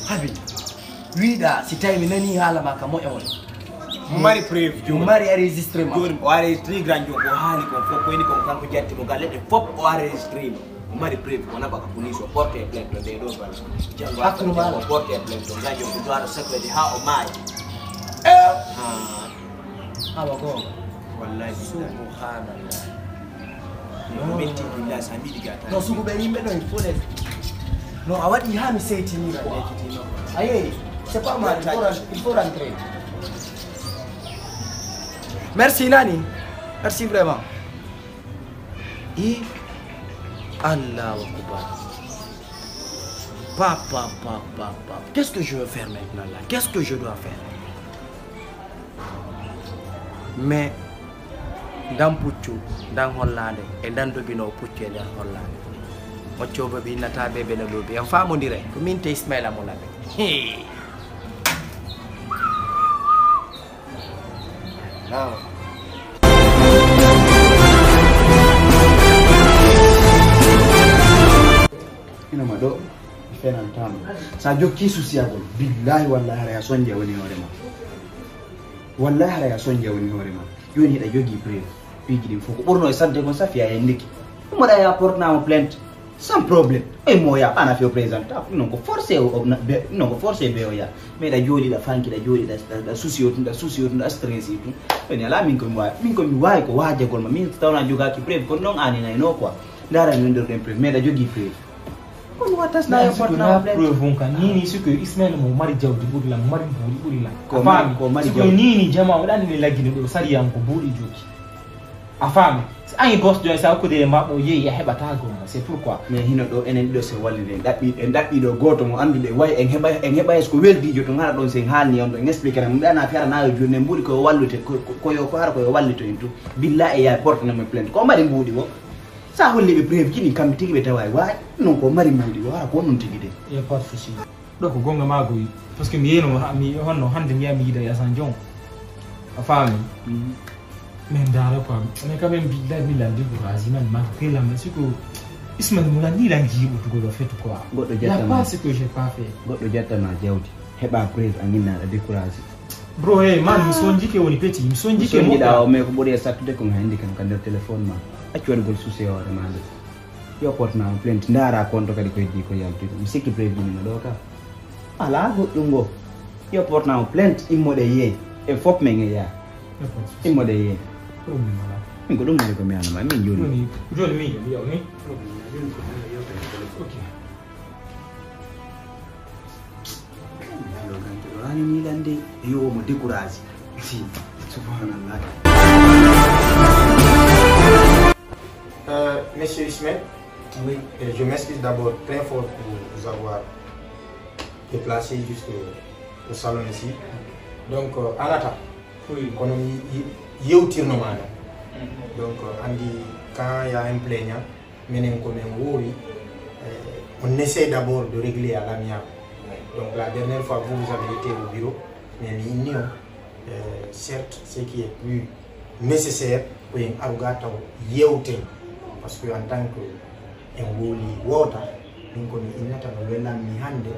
habi wiida si tawi mi nani haala ma ka moƴƴol mari preuve mo mari enregistré ma joni o enregistré grand jo ko haali ko fof ko ni ko kanko jatti mo galle de fof o enregistré mo mari preuve o naba ka police o porté plainte de do bal jango hakkuno ma o porté plainte grand jo ko doara secret ha o maayi awa go wallahi subhanallah no metti billahi sami diga tan no sugu be yimbe do il faut les no a waɗi ha mi seytinira lekitino ayeyi c'est pas mal il faut rentrer merci Nani merci vraiment et Allah Akbar papa qu'est-ce que je veux faire maintenant là qu'est-ce que je dois faire mais dan puccu dan hollande e dan dobino puccu e dan hollande moccoba bi nata bebe na lobi en famodire ko min te Ismaila mo labe now ina mado fenan tam sa jokki susiyagol billahi wallahi ara ya sonje woni horema wallahi ara ya sonje woni horema joni da jogi preuve piji din foko borno e sadde gon safiya e ndiki mo da ya portnamo plainte sans problème e moya ana fi président non ko forcé non ko forcé be o ya me da jodi da fanki da jodi da souci da stress itu ben ala min ko mi way ko waaje gol ma min tawna joga ki preuve ko non ani nay no quoi dara min do preuve me da jogi preuve kon watas na yo portnamo plainte preuve on kan nini suko Ismaila mo mari jawdi buri la mari buri la ko mari jawdi nini jama wadani ni lagini do sari yam ko buri joki afam an boss joy sa ko de mabbo yeyi ya hebata goma c'est pourquoi mais hino do enen do se walide dabbi do goto mo andude way en heba es ko weldijo to ngara don sen halni on do expliquer mo dana fiara na yo jone mbudi ko wallute ko yo ko har ko yo wallito en to billahi ya porte na me plainte ko mari mbudi bo sa holli be preuve kini kam tigi be tawai way non ko mari mbudi wara ko non tigi de ya pas fichi do ko gonga mago yi parce que mi yeno mi honno hande mi yami da ya sanjon afami men dara quoi on est quand même billahi billahi de bourgeoisie man ma que la monsieur ko Ismaila mo la ni langi utugo do fait quoi goddo il y a jattama pas ce que j'ai pas fait goddo jattama jawdi heba preuve angina da décourager bro hey man mi son jike woni petit mi son jike mo da o me ko bodi sattude ko handi kan kan der téléphone ma acci won gol souci o de mande yo portna plainte ndara konto kadi ko di ko yalti mi sikki preuve ni do ka ala goddo ngo yo portna plainte immode ye e fop me ngi ya immode ye min ko dum ne ko mi anama min joni mi yo ni ok ani ni dande yo mo décourage si subhanallah Monsieur Ismail, oui, je m'excuse d'abord très fort pour vous avoir déplacé juste au salon ici. Donc, Anata, oui, quand on y a donc, quand il y a un plaignant, on essaie d'abord de régler à l'amiable. Donc, la dernière fois, vous avez été au bureau, mais nous, certes, ce qui est plus nécessaire, c'est parce que en tant que woli wota min ko mi innata no wela mi hande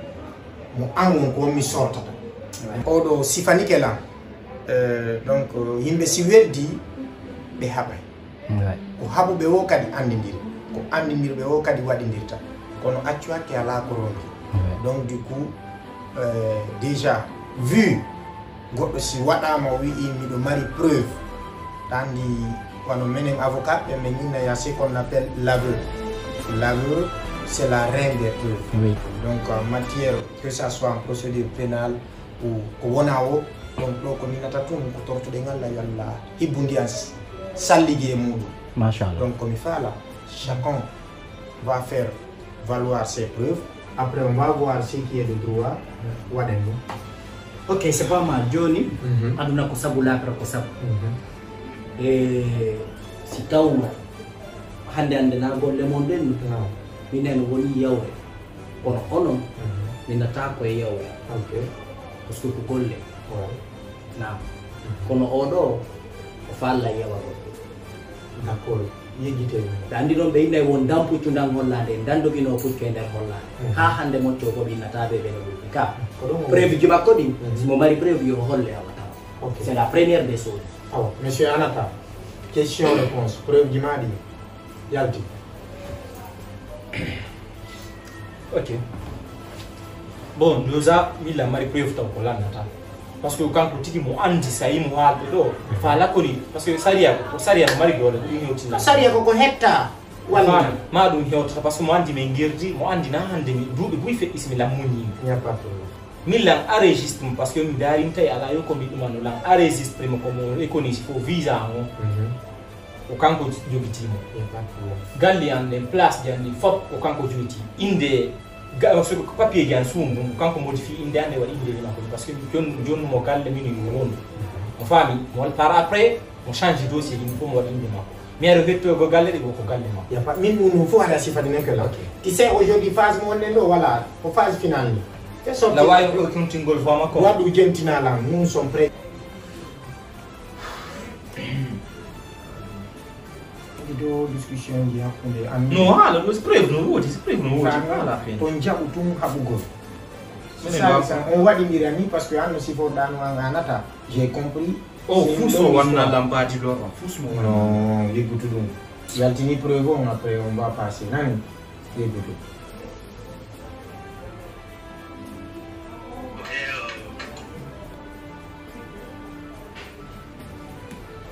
mo angon ko mi sortata odo sifanike la donc yimbe si weddi be habay ko habu be wo kadi andindir ko andindir be wo kadi wadindirta kono accu hakke ala ko ronki donc du coup déjà vu goddo si wadama wi mi do mari preuve tandi quand on mène un avocat, il y a ce qu'on appelle l'aveu. L'aveu, c'est la reine des preuves. Oui. Donc, en matière, que ce soit en procédure pénale ou WONAO, donc, comme il y a tout le monde qui donc, comme il fait là, chacun va faire valoir ses preuves. Après, on va voir ce qui est de droit. Ok, c'est pas mal. Johnny, aduna kusabula kusab. Si tawma hande na golle mon den minen woni yawre kono onon minata ko yawre parce que ko golle na kono odo o falla yawa d'accord yegite andi ɗon ɓe yinnayi won dan puccudan hollade dan dogino puccu e nder hollade ha hande mocco ko ɓinnataɓe ɓene ɓurɗi ka prévu ji makko ɗin mo mari prévu yo holle awa tawa c'est la première des choses. awa monsieur Anata question réponse preuve ji maɗi yalti ok bon déjà mila mari preuve taw ko lannata parce que kanko tigi mo andi sa yimo haalde ɗo fa lakkori parce que saria ko mari gole ɗum hewtina saria ko hetta walla ma ɗum hewtata par ce que mo andi min guerdi mo andi na hande mi duuɓi buy feƴƴi simi lam muñi min lan enregistre mo parce que mi darim tawi ala yo ko mbi ɗumano lan enregistre mo komo économie fo visa o o kanko jogitimo galli an nden place janni fop o kanko jogiti inde papier ji an suum ɗum kanko modifie inde ande waɗi inde makko par ce que jonnumo galle min yo wonu mo faami mo par après mo change dossier yimɓe fof mo waɗa inde makko mi aɗa hettogo galle ɗe go ko galle makko min ɗum fof haɗa sifadinen que là tu sais aujourd'hui phase mo wonnen ɗo voilà ko phase finale ni la wawi ɗo tontingol voix makko waɗu jentinalam nous sommes prêts do discussion ji hakkunde am no haala ɗo preuve no woodi preuve no woodi ala fen to jaɓu tum haɓugol on waɗidira ni par ce que an no sifoɗano ganata j'ai compris o fuuso wanna lampadi ɗo on fuusmo non liggutu ɗum yaltini preuve on après on va passer nani liggutu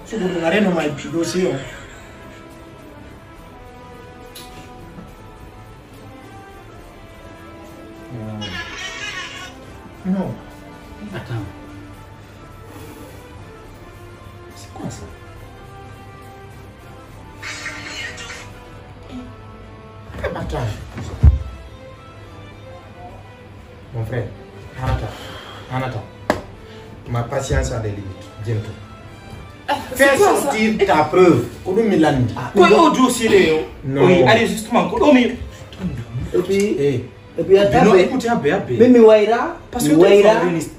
sugudu ngareno may dossier on non. Attends. C'est quoi ça? Attends. Mon frère, Anata. Ma patience a des limites. Bientôt. Fais sortir ta preuve. Koudou Milandi. Quoi au dossier? Non. Oui, allez justement. Et puis attendez, mais Miwaira,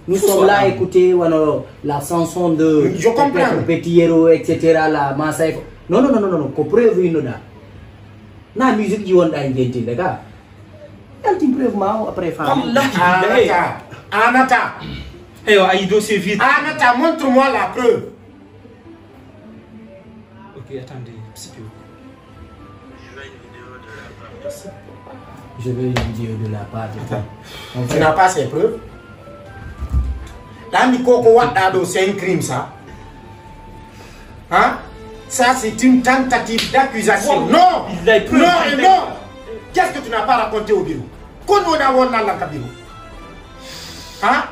nous sommes là à écouter la chanson de je comprends. Petit Héros, etc. La Masaïf. Non, qu'on preuve une là. La musique qui on a inventé, les gars. Elle t'impreuve mal après femme. Anata. Eh, aïe, dossier vite. Anata, montre-moi la preuve. Ok, attendez, c'est peu. Je veux une vidéo de la part de toi. Tu n'as pas ces preuves? Là, Mikoko Wadado, c'est un crime, ça. Hein? Ça, c'est une tentative d'accusation. Non! Non! Qu'est-ce que tu n'as pas raconté au bureau? Qu'on on a dans la bureau? Hein?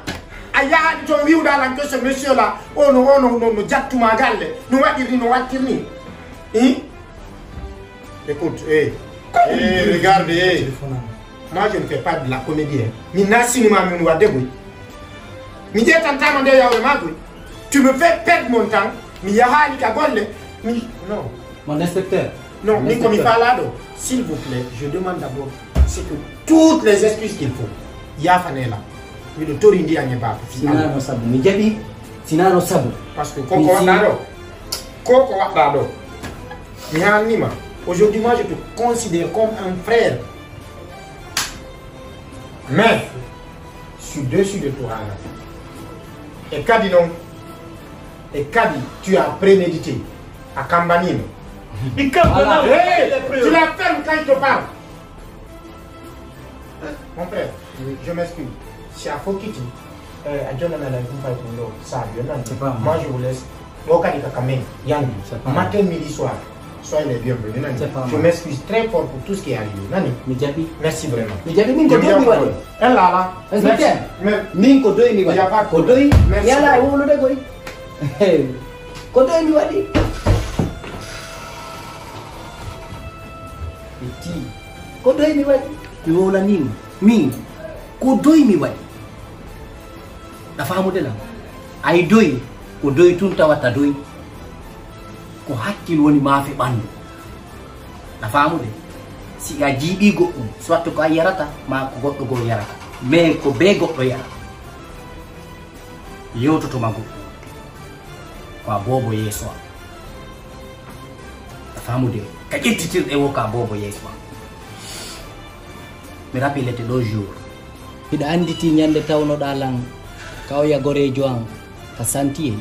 Aya, tu as vu dans ce monsieur-là? Oh non, Jack tout ma galle. Nous va dire, hein? Écoute, regardez. Moi, je ne fais pas de la comédie. Tu me fais perdre mon temps. Non. Mon inspecteur. Non, mais comme il parle là, s'il vous plaît, je demande d'abord c'est que toutes les excuses qu'il faut. Il y a Fanela. Mais le tour indien n'est pas. Parce que aujourd'hui, moi, je te considère comme un frère. Mais, je suis dessus de toi. Et Kadi, non. Et Kadi, tu as prémédité à Kambanine. Tu la fermes quand je te parle. Mon frère, je m'excuse. Si à Fokiti, moi je vous laisse. Matin, midi, soir. Soyez les bienvenus. Je m'excuse très fort pour tout ce qui est arrivé. Nani? Merci vraiment. Elle là. Minko doi mi wadi. Kodoi. Yala wolo de goi. Kodoi mi wadi. Iti. Kodoi mi wadi. Iwola nini? Min. Kodoi mi wadi. Nafahamu tena. Ai doi. Kodoi tunta wata doi. Ko hakkil woni maafe ɓandu nafamude si a jiiɓi goɗɗum soit ko a yarata ma ko goɗɗo goo yarata mais ko be goɗɗo yara yewtotoma goɗɗo ko a bobo yeeso a nafamude ka ƴettitirɗe wo ka bobo yeeso ma mi rappelete ɗo jour hiɗa anditi ñande tawnoɗa lan kawya gorejo an ka santiye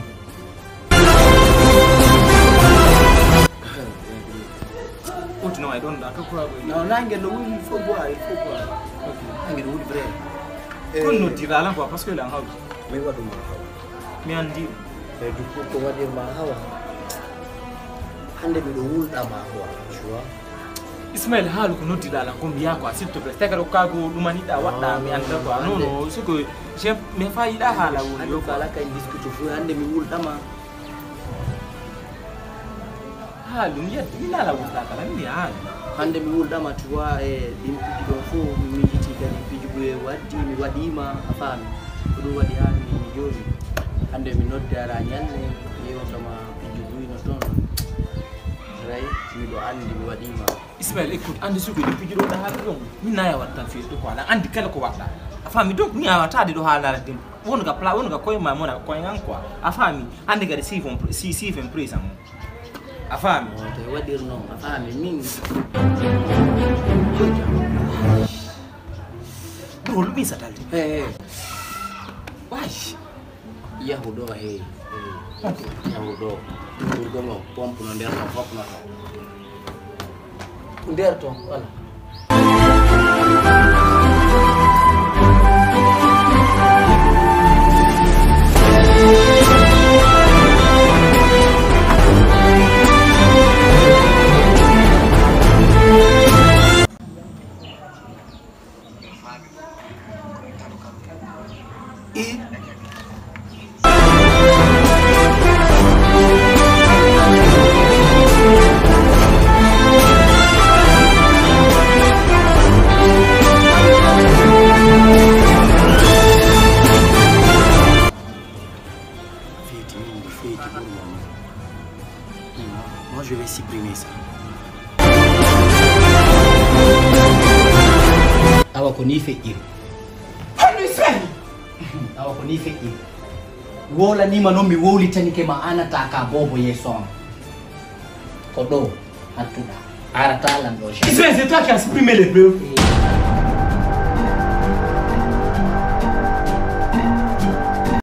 no, I don't. No, nange no will faut boire. Nange no will vrai. Kon no dira lan quoi parce que lan haw. Me wadu ma hawa. Mi andi. Du coup ko wadi ma hawa. Hande mi do wulda ma hawa, tu vois. Ismail halu ko no dira lan ko mi ya quoi s'il te plaît. Taka ka go lumani da wadda mi anda quoi. Non non, ce que je me fa ida hala woni yo kala kan discute fu hande mi wulda ma. Halu mi na la wulda kala mi halu. Hande mi wulda ma tu vois dim piji do fu mi yiti kadi piji bu waddi mi wadima afami. Ko do wadi ha mi joni. Hande mi noddara nyanne yewtama piji bu no ton. Right? Mi do andi mi wadima. Ismail écoute andi suko di piji do da halu don. Mi na ya watta fi to ko ala andi kala ko wadda. Afami donc mi ya watta do hala dem. Won ga pla won ga koy ma mona koy ngan quoi. Afami andi ga si fon prise am. Afami te wadir non afami min bro lu bisa talti why yahudo yahudo turgomo pompe no der no fop no der to wala Moi je vais supprimer ça. awa ko ni feƴƴiri awa ko ni feƴƴiri wolanima noon mi wowlitanike ma anata ka bobo yeeso am ko ɗo hattuɗa arata lan ɗo c'est toi qui as supprimé les preuves